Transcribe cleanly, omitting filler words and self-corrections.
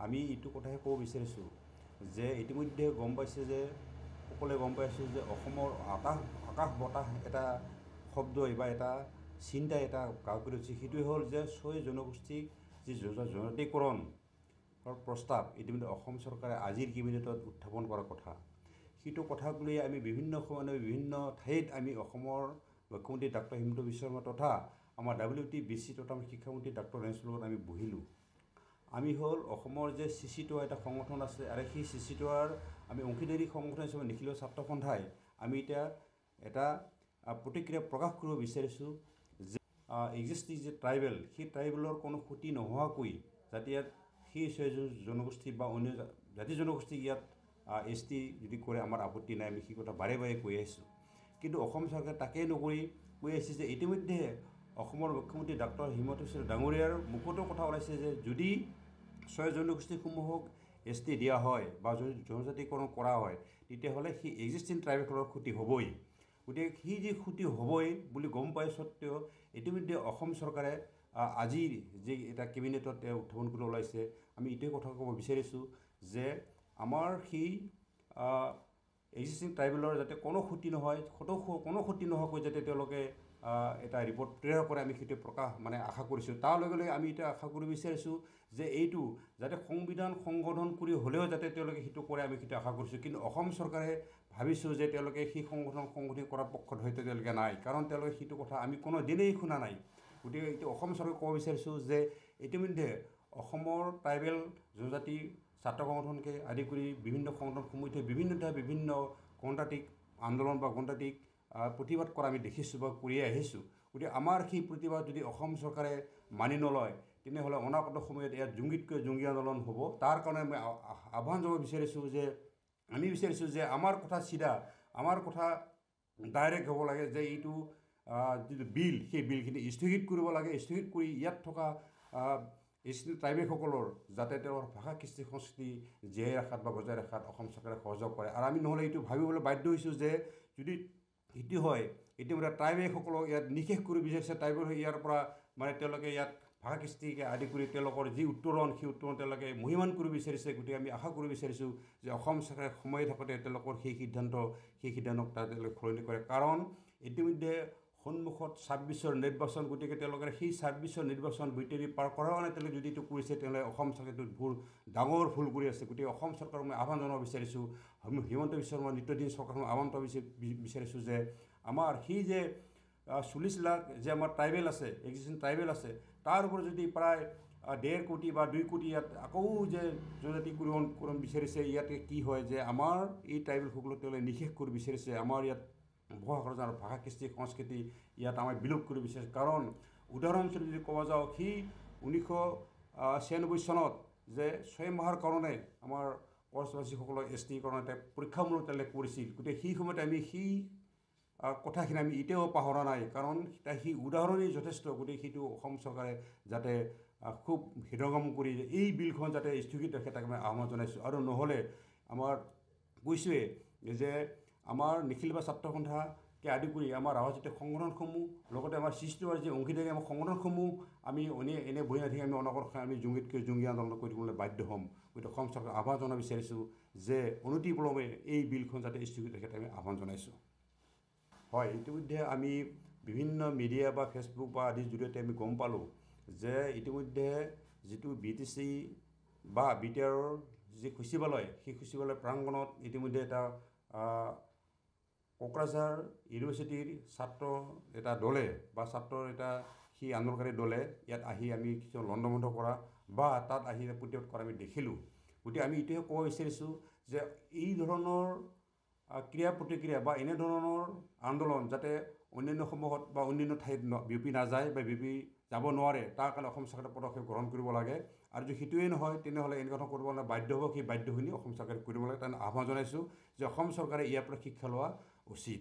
আমি এইটো কথাহে ক'ব বিচাৰিছোঁ যে ইতিমধ্যে গম পাইছে যে সকলোৱে গম পাইছোঁ যে অসমৰ আকাশ বতাহ এটা শব্দ বা এটা চিন্তা এটা গাঁও কৰি উঠিছে। সেইটোৱে হ'ল যে 6 জনগোষ্ঠীক যি জনজাতিকৰণ প্ৰস্তাৱ ইতিমধ্যে অসম চৰকাৰে আজিৰ কেবিনেটত উত্থাপন কৰাৰ কথা। সেইটো কথাক লৈ আমি বিভিন্ন সময়ত বিভিন্ন ঠাইত আমি অসমৰ মুখ্যমন্ত্ৰী ডক্টৰ হিমন্ত বিশ্ব শৰ্মা তথা আমাৰ WTBC তথা শিক্ষামন্ত্ৰী ডক্টৰ ৰেঞ্চৰ লগত আমি বহিলোঁ। আমি হ'ল অসমৰ যে CC2 এটা সংগঠন আছে আৰু সেই CC2ৰ আমি অংশীদাৰী সংগঠন হিচাপে নিখিল ছাত্ৰ সন্থাই আমি এতিয়া এটা প্ৰতিক্ৰিয়া প্ৰকাশ কৰিব বিচাৰিছোঁ যে এক্সিষ্টিং যে ট্ৰাইবেল সেই ট্ৰাইবেলৰ কোনো ক্ষতি নোহোৱাকৈ যাতে ইয়াত সেই 6 জনগোষ্ঠী বা অন্য জাতি জনগোষ্ঠীক ইয়াত ST যদি কৰে আমাৰ আপত্তি নাই। আমি সেই কথা বাৰে বাৰে কৈ আহিছোঁ, কিন্তু অসম চৰকাৰে তাকেই নকৰি কৈ আহিছে যে ইতিমধ্যে অসমৰ মুখ্যমন্ত্ৰী ডক্টৰ হিমন্ত বিশ্ব ডাঙৰীয়াৰ মুখতো কথা ওলাইছে যে যদি 6 জনগোষ্ঠীসমূহক ST দিয়া হয় বা যদি জনজাতিকৰণ কৰা হয় তেতিয়াহ'লে সেই এক্সিষ্টিং ট্ৰাইবেলসকলৰ ক্ষতি হ'বই। গতিকে সেই যি ক্ষতি হ'বই বুলি গম পাই সত্ত্বেও ইতিমধ্যে অসম চৰকাৰে আজিৰ যি এটা কেবিনেটত উত্থাপন কৰি ওলাইছে। আমি এইটোৱে কথা ক'ব বিচাৰিছোঁ যে আমাৰ সেই এক্সিষ্টিং ট্ৰাইবেলৰ যাতে কোনো ক্ষতি নহয়, কোনো ক্ষতি নোহোৱাকৈ যাতে তেওঁলোকে এটা ৰিপৰ্ট প্ৰেৰণ কৰে আমি সেইটো প্ৰকাশ আশা কৰিছোঁ। তাৰ লগে লগে আমি এতিয়া আশা কৰিব বিচাৰিছোঁ যে এইটো যাতে সংবিধান সংশোধন কৰি হ'লেও যাতে তেওঁলোকে সেইটো কৰে আমি সেইটো আশা কৰিছোঁ। কিন্তু অসম চৰকাৰে ভাবিছোঁ যে তেওঁলোকে সেই সংশোধন কৰাৰ পক্ষত হয়তো তেওঁলোকে নাই, কাৰণ তেওঁলোকে সেইটো কথা আমি কোনো দিনেই শুনা নাই। গতিকে এতিয়া অসম চৰকাৰে ক'ব বিচাৰিছোঁ যে ইতিমধ্যে অসমৰ ট্ৰাইবেল জনজাতি ছাত্ৰ সংগঠনকে আদি কৰি বিভিন্ন সংগঠনসমূহে বিভিন্ন গণতান্ত্ৰিক আন্দোলন বা গণতান্ত্ৰিক প্ৰতিবাদ কৰা আমি দেখিছোঁ বা কৰি আহিছোঁ। গতিকে আমাৰ সেই প্ৰতিবাদ যদি অসম চৰকাৰে মানি নলয় তেনেহ'লে অনাগত সময়ত ইয়াত জংগীতকৈ জংগী আন্দোলন হ'ব। তাৰ কাৰণে মই আহ্বান জনাব বিচাৰিছোঁ যে আমি বিচাৰিছোঁ যে আমাৰ কথা চিধা, আমাৰ কথা ডাইৰেক্ট হ'ব লাগে যে এইটো যিটো বিল সেই বিলখিনি স্থগিত কৰিব লাগে। স্থগিত কৰি ইয়াত থকা ট্ৰাইবেলসকলৰ যাতে তেওঁৰ ভাষা কৃষ্টি সংস্কৃতি জীয়াই ৰখাত বা বজাই ৰখাত অসম চৰকাৰে সহযোগ কৰে। আৰু আমি নহ'লে এইটো ভাবিবলৈ বাধ্য হৈছোঁ যে যদি সেইটো হয় ইতিমধ্যে ট্ৰাইবেলসকলক ইয়াত নিষেধ কৰিব বিচাৰিছে। ট্ৰাইবেল ইয়াৰ পৰা তেওঁলোকে ইয়াত ভাষা কৃষ্টিকে আদি কৰি তেওঁলোকৰ যি উত্তৰণ সেই উত্তৰণ তেওঁলোকে মহিমান কৰিব বিচাৰিছে। গতিকে আমি আশা কৰিব বিচাৰিছোঁ যে অসম চৰকাৰে সময় থাকোঁতে তেওঁলোকৰ সেই সিদ্ধান্তক তেওঁলোকে সলনি কৰে, কাৰণ ইতিমধ্যে সন্মুখত 26ৰ নিৰ্বাচন। গতিকে তেওঁলোকে সেই 26ৰ নিৰ্বাচন বৈতৰি পাৰ কৰাৰ কাৰণে তেওঁলোকে যদি এইটো কৰিছে তেনেহ'লে অসম চৰকাৰটো ডাঙৰ ভুল কৰি আছে। গতিকে অসম চৰকাৰক মই আহ্বান জনাব বিচাৰিছোঁ, হিমন্ত বিশ্ব শৰ্মা নেতৃত্বাধীন চৰকাৰক আহ্বান জনাব বিচাৰিছোঁ যে আমাৰ সেই যে 40 লাখ যে আমাৰ ট্ৰাইবেল আছে, এক্সিষ্টিং ট্ৰাইবেল আছে, তাৰ ওপৰত যদি প্ৰায় 1.5 কোটি বা 2 কোটি ইয়াত আকৌ যে জনজাতিকৰণ বিচাৰিছে, ইয়াতে কি হয় যে আমাৰ এই ট্ৰাইবেলসকলক তেওঁলোকে নিষেধ কৰিব বিচাৰিছে। আমাৰ ইয়াত বসবাস কৰা ভাষা কৃষ্টি সংস্কৃতি ইয়াত আমাৰ বিলোপ কৰিব বিচাৰিছে। কাৰণ উদাহৰণস্বৰূপে যদি ক'ব যাওঁ সেই 1996 চনত যে 6 মাহৰ কাৰণে আমাৰ কৰ্চবাসীসকলক ST কাৰণে পৰীক্ষামূলক তেওঁলোকে কৰিছিল। গতিকে সেই সময়ত আমি সেই কথাখিনি আমি এতিয়াও পাহৰা নাই, কাৰণ সেই উদাহৰণেই যথেষ্ট। গতিকে সেইটো অসম চৰকাৰে যাতে খুব হৃদয়ংগম কৰি এই বিলখন যাতে স্থগিত ৰাখে তাক মই আহ্বান জনাইছোঁ। আৰু নহ'লে আমাৰ কৈছোঁৱে যে আমাৰ নিখিল বা ছাত্ৰ সন্থাকে আদি কৰি আমাৰ ৰাজনৈতিক সংগঠনসমূহ লগতে আমাৰ CC2ৰ যি অংশীদাৰী আমাৰ সংগঠনসমূহ আমি এনে বহি নাথাকি আমি অনাগত আমি জংগীতকৈ জংগী আন্দোলন কৰিবলৈ বাধ্য হ'ম। গতিকে অসম চৰকাৰক আহ্বান জনাব বিচাৰিছোঁ যে অনতিপলমে এই বিলখন যাতে স্থগিত ৰাখে আমি আহ্বান জনাইছোঁ। হয়, ইতিমধ্যে আমি বিভিন্ন মিডিয়া বা ফেচবুক বা আদিৰ জৰিয়তে আমি গম পালোঁ যে ইতিমধ্যে যিটো BTC বা BTRৰ যি সচিবালয় সেই সচিবালয় প্ৰাংগণত ইতিমধ্যে এটা কোকৰাঝাৰ ইউনিভাৰ্চিটিৰ ছাত্ৰ এটা দলে বা ছাত্ৰৰ এটা সেই আন্দোলনকাৰী দলে ইয়াত আহি আমি কিছুমান লণ্ডভণ্ড কৰা বা তাত আহি প্ৰতিবাদ কৰা আমি দেখিলোঁ। গতিকে আমি এইটোৱে ক'ব বিচাৰিছোঁ যে এই ধৰণৰ ক্ৰিয়া প্ৰতিক্ৰিয়া বা এনেধৰণৰ আন্দোলন যাতে অন্যান্য সমূহত বা অন্যান্য ঠাইত বিয়পি নাযায় বা বিয়পি যাব নোৱাৰে, তাৰ কাৰণে অসম চৰকাৰে পদক্ষেপ গ্ৰহণ কৰিব লাগে। আৰু যদি সেইটোৱেই নহয় তেনেহ'লে এনেকুৱা ধৰণৰ কৰিব বাধ্য হ'ব। সেই বাধ্যখিনি অসম চৰকাৰে কৰিব লাগে। তাৰ আহ্বান জনাইছোঁ যে অসম চৰকাৰে ইয়াৰ পৰা শিক্ষা লোৱা উচিত।